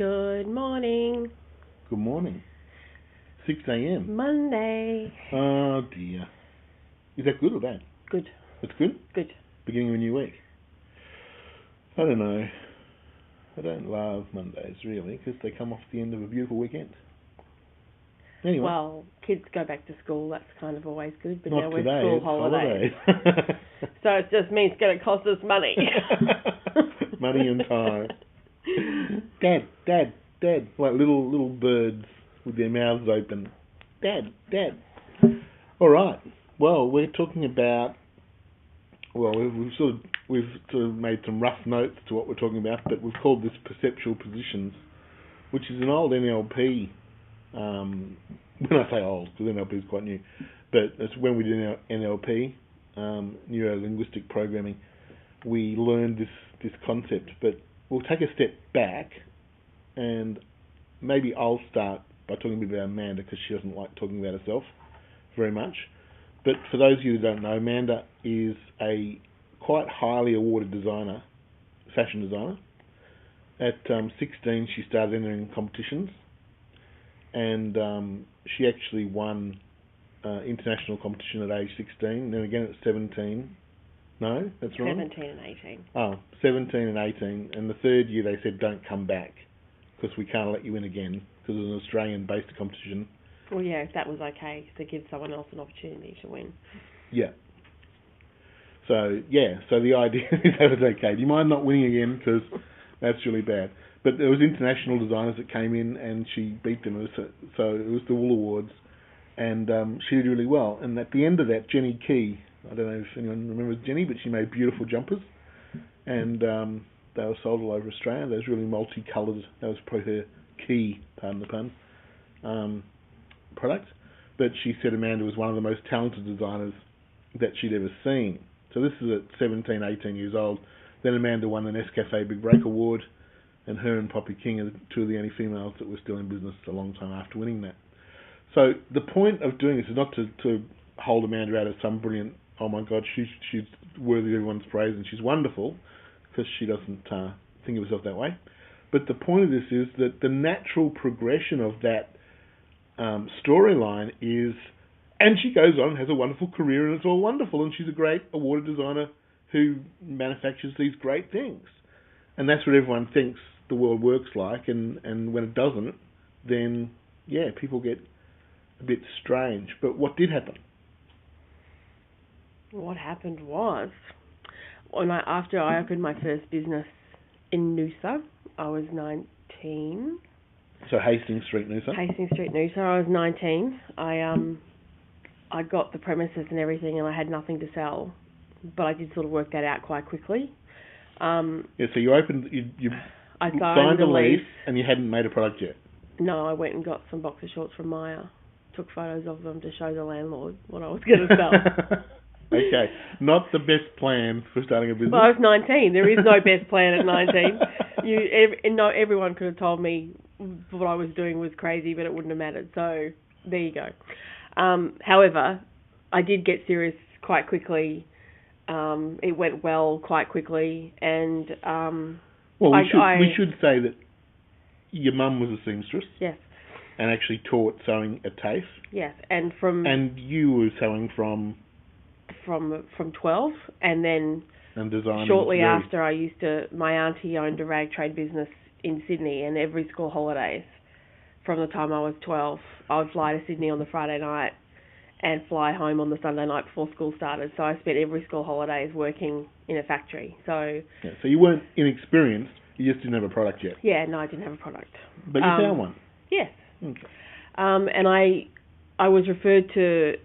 Good morning. Good morning. 6 a.m. Monday. Oh dear. Is that good or bad? Good. It's good? Good. Beginning of a new week. I don't know. I don't love Mondays really because they come off the end of a beautiful weekend. Anyway. Well, kids go back to school. That's kind of always good. But Not now we're today, school it's holidays. So it just means it's going to cost us money. Money and time. Dad. Like little birds with their mouths open. Dad. All right. Well, we're talking about. Well, we've sort of made some rough notes to what we're talking about, but we've called this perceptual positions, which is an old NLP. When I say old, because NLP is quite new, but it's when we did NLP, neuro-linguistic programming, we learned this concept. But we'll take a step back, and maybe I'll start by talking a bit about Amanda, because she doesn't like talking about herself very much. But for those of you who don't know, Amanda is a quite highly awarded designer, fashion designer. At 16, she started entering competitions, and she actually won international competition at age 16, then again at 17. No, that's wrong. 17 and 18. Oh, 17 and 18, and the third year they said don't come back because we can't let you in again because it was an Australian-based competition. Well, yeah, if that was okay, to give someone else an opportunity to win. Yeah. So the idea is that was okay. Do you mind not winning again? Because that's really bad. But there was international designers that came in and she beat them. So it was the Wool Awards. And she did really well. And at the end of that, Jenny Key, I don't know if anyone remembers Jenny, but she made beautiful jumpers. And they were sold all over Australia. They was really multicoloured. That was probably her key, pardon the pun, product. But she said Amanda was one of the most talented designers that she'd ever seen. So this is at 17, 18 years old. Then Amanda won the Nescafe Big Break Award, and her and Poppy King are two of the only females that were still in business a long time after winning that. So the point of doing this is not to hold Amanda out as some brilliant, oh my God, she's worthy of everyone's praise and she's wonderful, because she doesn't think of herself that way. But the point of this is that the natural progression of that storyline is, and she goes on and has a wonderful career and it's all wonderful and she's a great awarded designer who manufactures these great things. And that's what everyone thinks the world works like, and when it doesn't, then, yeah, people get a bit strange. But what did happen? What happened was, after I opened my first business in Noosa, I was 19. So Hastings Street, Noosa? Hastings Street, Noosa. I was 19. I got the premises and everything, and I had nothing to sell. But I did sort of work that out quite quickly. So you opened, I signed a lease, and you hadn't made a product yet? No, I went and got some boxer shorts from Maya. Took photos of them to show the landlord what I was going to sell. Okay, not the best plan for starting a business. Well, I was 19. There is no best plan at 19. Everyone could have told me what I was doing was crazy, but it wouldn't have mattered. So there you go. However, I did get serious quite quickly. It went well quite quickly, and we should say that your mum was a seamstress. Yes. And actually taught sewing at TAFE. Yes, and you were sewing from 12, and then designing shortly after, my auntie owned a rag trade business in Sydney, and every school holidays from the time I was 12, I would fly to Sydney on the Friday night and fly home on the Sunday night before school started. So I spent every school holidays working in a factory. So you weren't inexperienced, you just didn't have a product yet. Yeah, no, I didn't have a product. But you found one. Yes. Okay. And I was referred to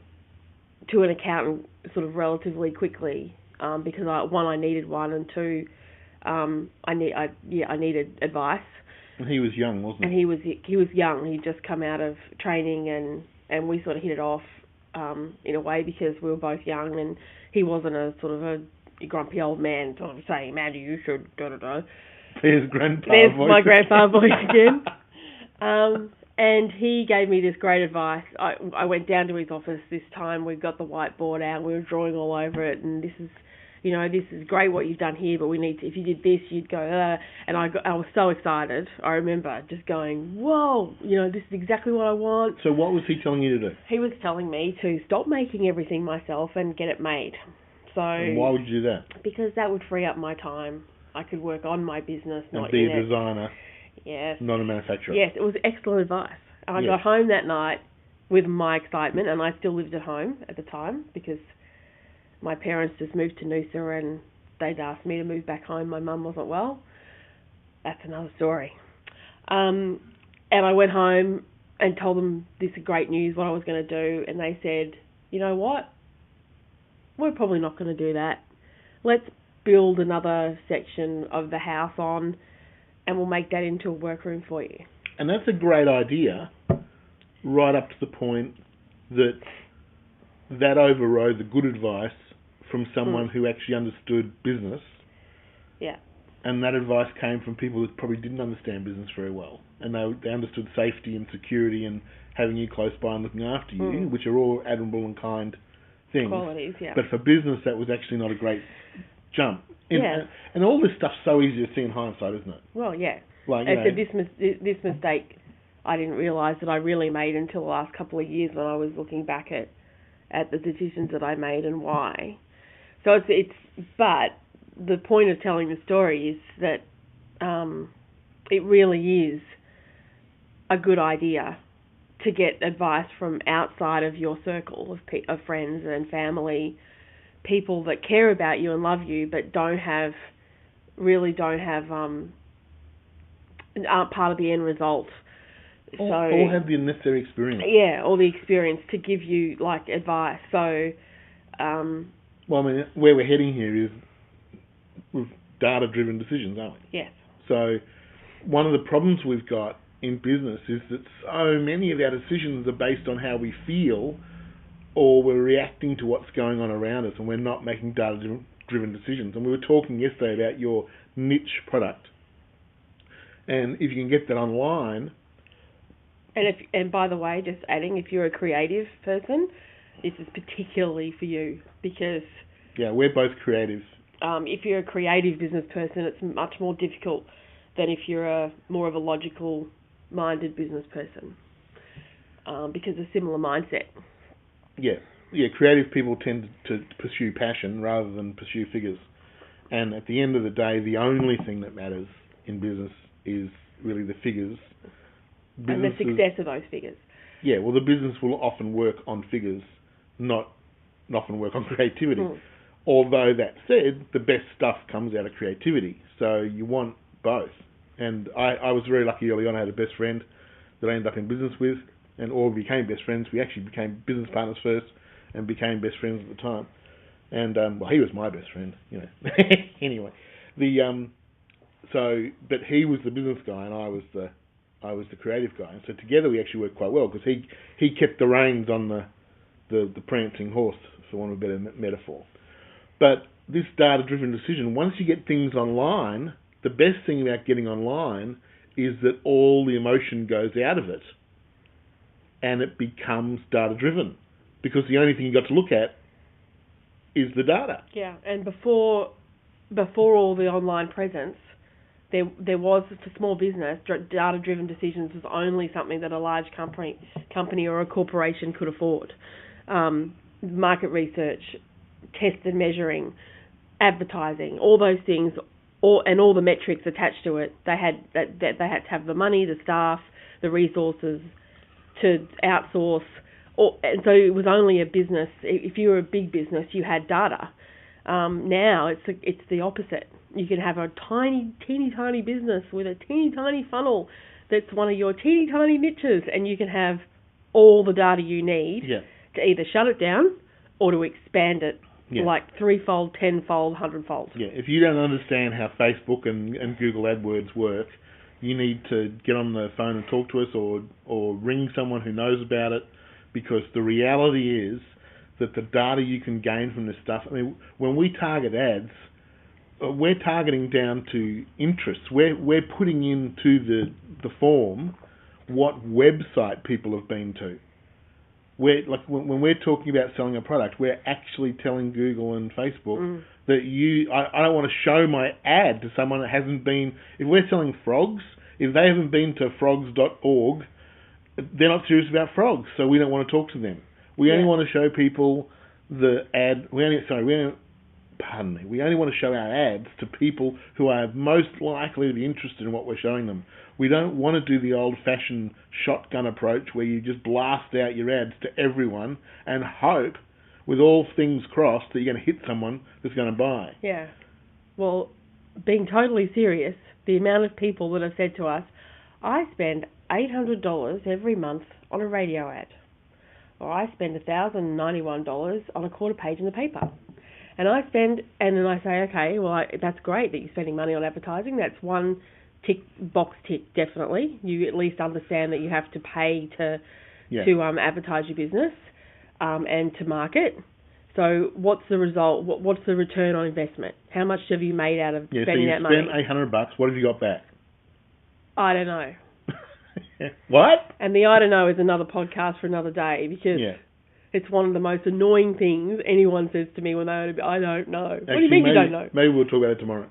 an accountant sort of relatively quickly, because I needed one, and two, I needed advice. And he was young, wasn't he? And he was young. He'd just come out of training, and we sort of hit it off in a way because we were both young, and he wasn't a sort of a grumpy old man sort of saying, "Mandy, you should da-da-da." There's grandpa voice. My grandpa voice again. And he gave me this great advice. I went down to his office this time. We got the whiteboard out. We were drawing all over it. And this is, this is great what you've done here, but we need to, if you did this, you'd go, and I was so excited. I remember just going, whoa, this is exactly what I want. So what was he telling you to do? He was telling me to stop making everything myself and get it made. So. And why would you do that? Because that would free up my time. I could work on my business, not and be in a designer. Yes. Not a manufacturer. Yes, it was excellent advice. And I got home that night with my excitement, and I still lived at home at the time because my parents just moved to Noosa and they'd asked me to move back home. My mum wasn't well. That's another story. And I went home and told them this great news, what I was going to do, and they said, you know what? We're probably not going to do that. Let's build another section of the house on, and we'll make that into a workroom for you. And that's a great idea, right up to the point that overrode the good advice from someone who actually understood business. Yeah. And that advice came from people that probably didn't understand business very well. And they understood safety and security and having you close by and looking after you, which are all admirable and kind things. Qualities, yeah. But for business, that was actually not a great jump. And all this stuff's so easy to see in hindsight, isn't it? Well, yeah. Like, this mistake I didn't realise that I really made until the last couple of years when I was looking back at the decisions that I made and why. So but the point of telling the story is that it really is a good idea to get advice from outside of your circle of friends and family, people that care about you and love you, but aren't part of the end result. Or have the necessary experience. Yeah, or the experience to give you advice. So, well, I mean, where we're heading here is with data-driven decisions, aren't we? Yes. So, one of the problems we've got in business is that so many of our decisions are based on how we feel, or we're reacting to what's going on around us, and we're not making data-driven decisions. And we were talking yesterday about your niche product, and if you can get that online. And by the way, just adding, if you're a creative person, this is particularly for you because. Yeah, we're both creatives. If you're a creative business person, it's much more difficult than if you're more of a logical-minded business person, because of similar mindset. Yeah, creative people tend to pursue passion rather than pursue figures. And at the end of the day, the only thing that matters in business is really the figures. And the success of those figures. Yeah, well, the business will often work on figures, not often work on creativity. Although that said, the best stuff comes out of creativity. So you want both. And I was very lucky early on. I had a best friend that I ended up in business with, and all became best friends. We actually became business partners first and became best friends at the time. And, well, he was my best friend, Anyway, but he was the business guy and I was the creative guy. And so together we actually worked quite well because he kept the reins on the prancing horse, for want of a better metaphor. But this data-driven decision, once you get things online, the best thing about getting online is that all the emotion goes out of it and it becomes data-driven because the only thing you got to look at is the data. Yeah, and before all the online presence, there was, for small business, data-driven decisions was only something that a large company or a corporation could afford. Market research, test and measuring, advertising, all those things, and all the metrics attached to it. They had to have the money, the staff, the resources to outsource. And so it was only a business. If you were a big business, you had data. Now it's the opposite. You can have a teeny tiny business with a teeny tiny funnel that's one of your teeny tiny niches, and you can have all the data you need to either shut it down or to expand it like 3-fold, 10-fold, 100-fold. Yeah, if you don't understand how Facebook and Google AdWords work, you need to get on the phone and talk to us or ring someone who knows about it, because the reality is that the data you can gain from this stuff, I mean, when we target ads, we're targeting down to interests. We're putting into the form what website people have been to. when we're talking about selling a product, we're actually telling Google and Facebook that I don't want to show my ad to someone that hasn't been. If we're selling frogs, if they haven't been to frogs.org, they're not serious about frogs, so we don't want to talk to them. We only want to show people the ad. We only want to show our ads to people who are most likely to be interested in what we're showing them. We don't want to do the old-fashioned shotgun approach where you just blast out your ads to everyone and hope, with all things crossed, that you're going to hit someone that's going to buy. Yeah. Well, being totally serious, the amount of people that have said to us, I spend $800 every month on a radio ad, or I spend $1,091 on a quarter page in the paper. And then I say, okay, well, that's great that you're spending money on advertising. That's one box tick, definitely. You at least understand that you have to pay to advertise your business and to market. So what's the result? What's the return on investment? How much have you made out of spending that money? So you spent $800. What have you got back? I don't know. What? And the I don't know is another podcast for another day, because it's one of the most annoying things anyone says to me when I don't know. Actually, what do you mean you don't know? Maybe we'll talk about it tomorrow.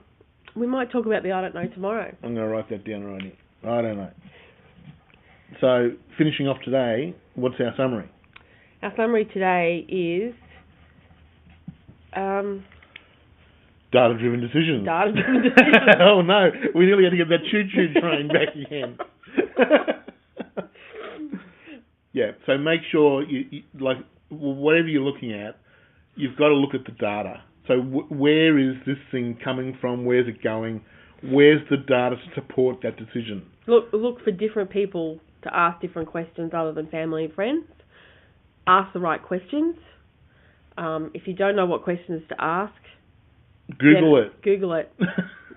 We might talk about the I don't know tomorrow. I'm going to write that down right here. I don't know. So, finishing off today, what's our summary? Our summary today is data-driven decisions. Data-driven decisions. Oh no, we nearly had to get that choo-choo train back again. Yeah, so make sure you like whatever you're looking at, you've got to look at the data. So where is this thing coming from? Where's it going? Where's the data to support that decision? Look for different people to ask different questions other than family and friends. Ask the right questions. If you don't know what questions to ask, Google it. Google it.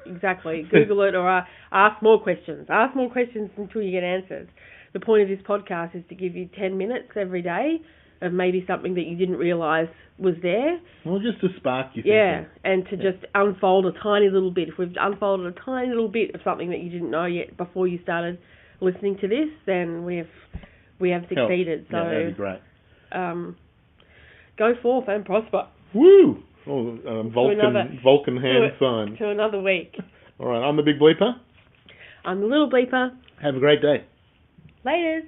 Exactly. Google it, or ask more questions. Ask more questions until you get answers. The point of this podcast is to give you 10 minutes every day of maybe something that you didn't realise was there. Well, just to spark your thinking. Yeah, and to just unfold a tiny little bit. If we've unfolded a tiny little bit of something that you didn't know yet before you started listening to this, then we have succeeded. So, that'd be great. Go forth and prosper. Woo! Oh, Vulcan hand sign. To another week. All right, I'm the Big Bleeper. I'm the Little Bleeper. Have a great day. Laters.